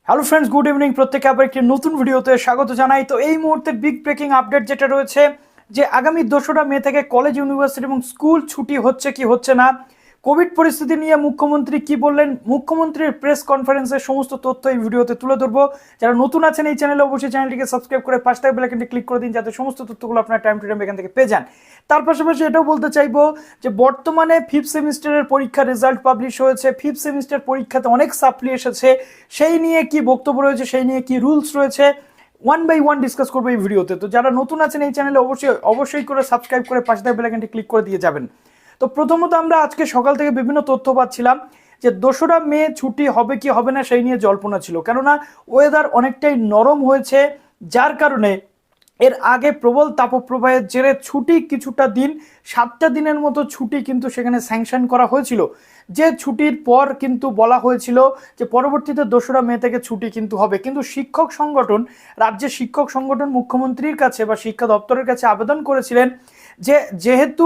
Hello friends, good evening. প্রত্যেকে আবার একটি নতুন ভিডিওতে স্বাগত জানাই। তো এই মুহূর্তে বিগ ব্রেকিং আপডেট যেটা রয়েছে যে আগামী 2রা মে থেকে কলেজ, ইউনিভার্সিটি এবং স্কুল ছুটি হচ্ছে কি হচ্ছে না, কোভিড পরিস্থিতি নিয়ে মুখ্যমন্ত্রী কি বললেন, মুখ্যমন্ত্রীর প্রেস কনফারেন্সের সমস্ত তথ্য এই ভিডিওতে তুলে ধরবো। যারা নতুন আছেন এই চ্যানেলে, অবশ্যই চ্যানেলটিকে সাবস্ক্রাইব করে পাশে থাকা বেল আইকনটি ক্লিক করে দিন, যাতে সমস্ত তথ্যগুলো আপনার টাইম টু টাইম এখান থেকে পেয়ে যান। তার পাশাপাশি এটাও বলতে চাইবো যে বর্তমানে 5th সেমিস্টারের পরীক্ষার রেজাল্ট পাবলিশ হয়েছে। 5th সেমিস্টার পরীক্ষাতে অনেক সাপ্লি এসেছে, সেই নিয়ে কি বক্তব্য রয়েছে, সেই নিয়ে কি রুলস রয়েছে, ওয়ান বাই ওয়ান ডিসকাস করবো এই ভিডিওতে। তো যারা নতুন আছেন এই চ্যানেলে অবশ্যই করে সাবস্ক্রাইব করে পাশে থাকা বেল আইকনটি ক্লিক করে দিয়ে যাবেন। তো প্রথমত আমরা আজকে সকাল থেকে বিভিন্ন তথ্য পাচ্ছিলাম যে 2রা মে ছুটি হবে কি হবে না সেই নিয়ে জল্পনা ছিল, কেননা ওয়েদার অনেকটাই নরম হয়েছে, যার কারণে এর আগে প্রবল তাপপ্রবাহের জেরে ছুটি কিছুটা দিন, 7টা দিনের মতো ছুটি কিন্তু সেখানে স্যাংশন করা হয়েছিল। যে ছুটির পর কিন্তু বলা হয়েছিল যে পরবর্তীতে 2রা মে থেকে ছুটি কিন্তু হবে, কিন্তু শিক্ষক সংগঠন, রাজ্যের শিক্ষক সংগঠন মুখ্যমন্ত্রীর কাছে বা শিক্ষা দপ্তরের কাছে আবেদন করেছিলেন যে যেহেতু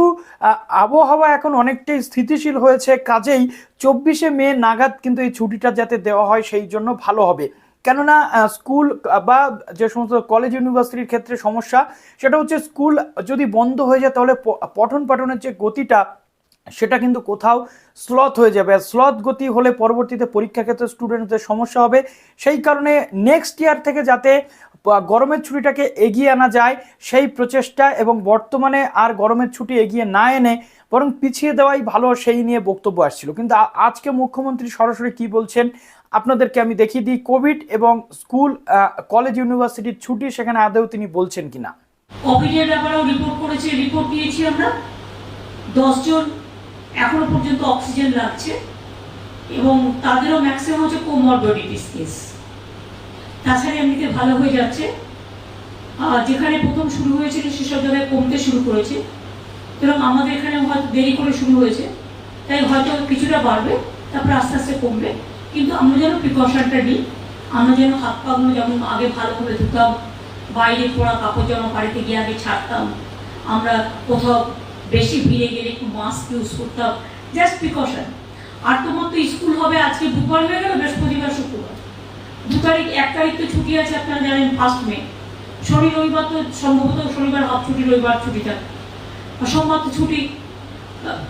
আবহাওয়া এখন অনেকটাই স্থিতিশীল হয়েছে, কাজেই 24শে মে নাগাদ কিন্তু এই ছুটিটা যাতে দেওয়া হয় সেই জন্য ভালো হবে। কেননা স্কুল বা যে সমস্ত কলেজ, ইউনিভার্সিটির ক্ষেত্রে সমস্যা সেটা হচ্ছে স্কুল যদি বন্ধ হয়ে যায় তাহলে পঠন পাঠনের যে গতিটা সেটা কিন্তু কোথাও স্লথ হয়ে যাবে, আর স্লথ গতি হলে পরবর্তীতে পরীক্ষার ক্ষেত্রে স্টুডেন্টদের সমস্যা হবে। সেই কারণে নেক্সট ইয়ার থেকে যাতে গরমের ছুটিটাকে এগিয়ে আনা যায় সেই প্রচেষ্টা, এবং বর্তমানে আর গরমের ছুটি এগিয়ে না এনে বরং পিছিয়ে দেওয়াই ভালো, সেই নিয়ে বক্তব্য আসছিল। কিন্তু আজকে মুখ্যমন্ত্রী সরাসরি কি বলছেন আপনাদেরকে আমি দেখিয়ে দিই। কোভিড এবং স্কুল, কলেজ, ইউনিভার্সিটির ছুটি সেখানে আদৌ তিনি বলছেন কিনা। কোভিডের ব্যাপারেও রিপোর্ট দিয়েছি আমরা। 10 জন এখনো পর্যন্ত অক্সিজেন লাগছে এবং তাদেরও ম্যাক্সিমাম হচ্ছে কোমরবিডিটিস কেস। তাছাড়া এমনিতে ভালো হয়ে যাচ্ছে। যেখানে প্রথম শুরু হয়েছিল সেসব জায়গায় কমতে শুরু করেছে, সুতরাং আমাদের এখানে হয়তো দেরি করে শুরু হয়েছে, তাই হয়তো কিছুটা বাড়বে, তারপরে আস্তে আস্তে কমবে। কিন্তু আমরা যেন প্রিকশনটা নিই, আমরা যেন হাত পাগুলো যেমন আগে ভালোভাবে ধুতাম, বাইরে পড়া কাপড় জামা বাড়িতে গিয়ে আগে ছাড়তাম, আমরা কোথাও বেশি ভিড়ে গেলে একটু মাস্ক ইউজ করতাম, জাস্ট প্রিকশন। আর তোমার তো স্কুল হবে আজকে বুধবার হয়ে গেল, বৃহস্পতিবার শুক্রবার, 2 তারিখ, 1 তারিখ তো ছুটি আছে, আপনারা জানেন 1 মে। শনি রবিবার তো সম্ভবত শনিবার হাফ ছুটি, রবিবার ছুটি থাকে, আর সোমবার তো ছুটি।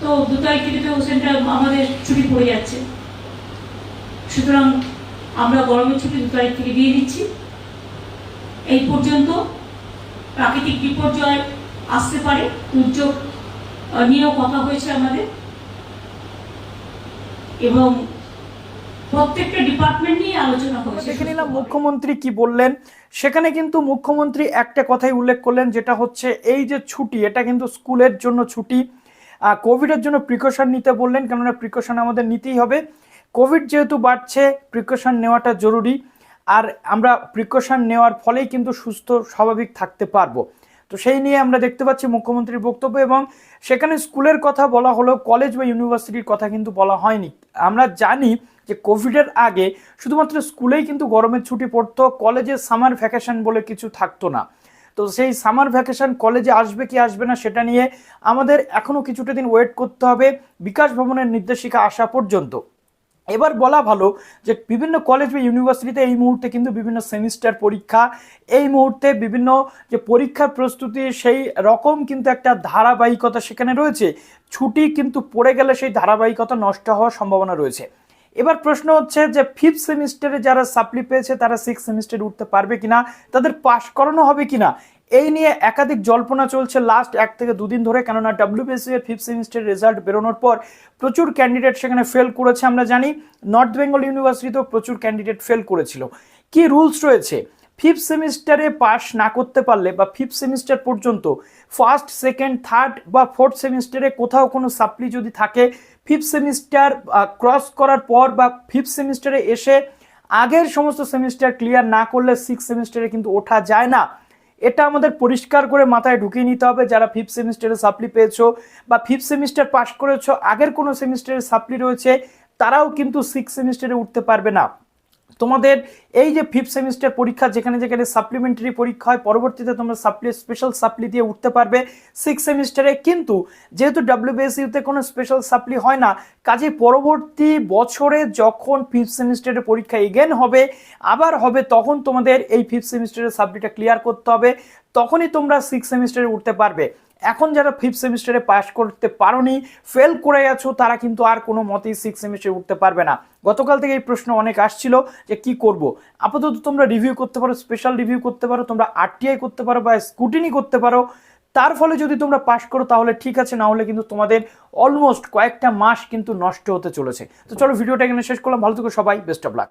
তো 2 তারিখ থেকে তো সেন্টার আমাদের ছুটি পড়ে যাচ্ছে। সুতরাং আমরা গরমের ছুটি 2 তারিখ থেকে দিয়ে দিচ্ছি। এই পর্যন্ত প্রাকৃতিক বিপর্যয় আসতে পারে, দুর্যোগ নিয়েও কথা হয়েছে আমাদের, এবং প্রত্যেকটা ডিপার্টমেন্ট নিয়ে আলোচনা হয়েছে। দেখে নিলাম মুখ্যমন্ত্রী কি বললেন। সেখানে কিন্তু মুখ্যমন্ত্রী একটা কথাই উল্লেখ করলেন, যেটা হচ্ছে এই যে ছুটি, এটা কিন্তু স্কুলের জন্য ছুটি। কোভিডের জন্য প্রিকশন নিতে বললেন, কেননা প্রিকশন আমাদের নিতেই হবে। কোভিড যেহেতু বাড়ছে, প্রিকশন নেওয়াটা জরুরি, আর আমরা প্রিকশন নেওয়ার ফলেই কিন্তু সুস্থ স্বাভাবিক থাকতে পারবো। তো সেই নিয়ে আমরা দেখতে পাচ্ছি মুখ্যমন্ত্রীর বক্তব্য, এবং সেখানে স্কুলের কথা বলা হলো, কলেজ বা ইউনিভার্সিটির কথা কিন্তু বলা হয়নি। আমরা জানি যে কোভিডের আগে শুধুমাত্র স্কুলেই কিন্তু গরমের ছুটি পড়তো, কলেজে সামার ভ্যাকেশন বলে কিছু থাকতো না। তো সেই সামার ভ্যাকেশন কলেজে আসবে কি আসবে না সেটা নিয়ে আমাদের এখনো কিছুটা দিন ওয়েট করতে হবে, বিকাশ ভবনের নির্দেশিকা আসা পর্যন্ত। এবার বলা ভালো যে বিভিন্ন কলেজ বা ইউনিভার্সিটিতে এই মুহূর্তে কিন্তু বিভিন্ন সেমিস্টার পরীক্ষা, এই মুহূর্তে বিভিন্ন যে পরীক্ষার প্রস্তুতি, সেই রকম কিন্তু একটা ধারাবাহিকতা সেখানে রয়েছে। ছুটি কিন্তু পড়ে গেলে সেই ধারাবাহিকতা নষ্ট হওয়ার সম্ভাবনা রয়েছে। এবার প্রশ্ন হচ্ছে যে 5th সেমিস্টারে যারা সাপ্লি পেয়েছে তারা 6th সেমিস্টারে উঠতে পারবে কিনা, তাদের পাশ করানো হবে কিনা, এই নিয়ে একাধিক জল্পনা চলছে লাস্ট 1 থেকে 2 দিন ধরে। কেননা WBSC এর 5th সেমিস্টারের রেজাল্ট বেরোনোর পর প্রচুর ক্যান্ডিডেট সেখানে ফেল করেছে। আমরা জানি নর্থ বেঙ্গল ইউনিভার্সিটিতেও প্রচুর ক্যান্ডিডেট ফেল করেছিল। কি রুলস রয়েছে, 5th সেমিস্টারে পাস না করতে পারলে বা 5th সেমিস্টার পর্যন্ত 1st, 2nd, 3rd বা 4th সেমিস্টারে কোথাও কোনো সাপ্লি যদি থাকে, 5th সেমিস্টার ক্রস করার পর বা 5th সেমিস্টারে এসে আগের সমস্ত সেমিস্টার ক্লিয়ার না করলে 6th সেমিস্টারে কিন্তু ওঠা যায় না। এটা আমাদের পরিষ্কার করে মাথায় ঢুকিয়ে নিতে হবে। যারা 5th সেমিস্টারে সাপ্লি পেয়েছো বা 5th সেমিস্টার পাস করেছো, আগের কোনো সেমিস্টারে সাপ্লি রয়েছে, তারাও কিন্তু 6th সেমিস্টারে উঠতে পারবে না। তোমাদের এই যে ফিফথ সেমিস্টার পরীক্ষা যেখানে যেখানে সাপ্লিমেন্টারি পরীক্ষা হয়, পরবর্তীতে তোমরা স্পেশাল সাপ্লি দিয়ে উঠতে পারবে সিক্স সেমিস্টারে। কিন্তু যেহেতু ডাব্লিউবিএসইউতে কোনো স্পেশাল সাপ্লি হয় না, কাজে পরবর্তী বছরে যখন ফিফথ সেমিস্টারের পরীক্ষা এগেন হবে, আবার হবে, তখন তোমাদের এই ফিফথ সেমিস্টারের সাপ্লিটা ক্লিয়ার করতে হবে, তখনই তোমরা সিক্স সেমিস্টারে উঠতে পারবে। এখন যারা ফিফথ সেমিস্টারে পাস করতে পারোনি, ফেল করে আছো, তারা কিন্তু আর কোনো মতেই সিক্স সেমিস্টারে উঠতে পারবে না। গতকাল থেকে এই প্রশ্ন অনেক আসছিল যে কি করব। আপাতত তোমরা রিভিউ করতে পারো, স্পেশাল রিভিউ করতে পারো, তোমরা আরটিআই করতে পারো বা স্কুটিনি করতে পারো। তার ফলে যদি তোমরা পাস করো তাহলে ঠিক আছে, না হলে কিন্তু তোমাদের অলমোস্ট কয়েকটা মাস কিন্তু নষ্ট হতে চলেছে। তো চলো ভিডিওটা এখানে শেষ করলাম, ভালো থেকো সবাই, বেস্ট অফ লাক।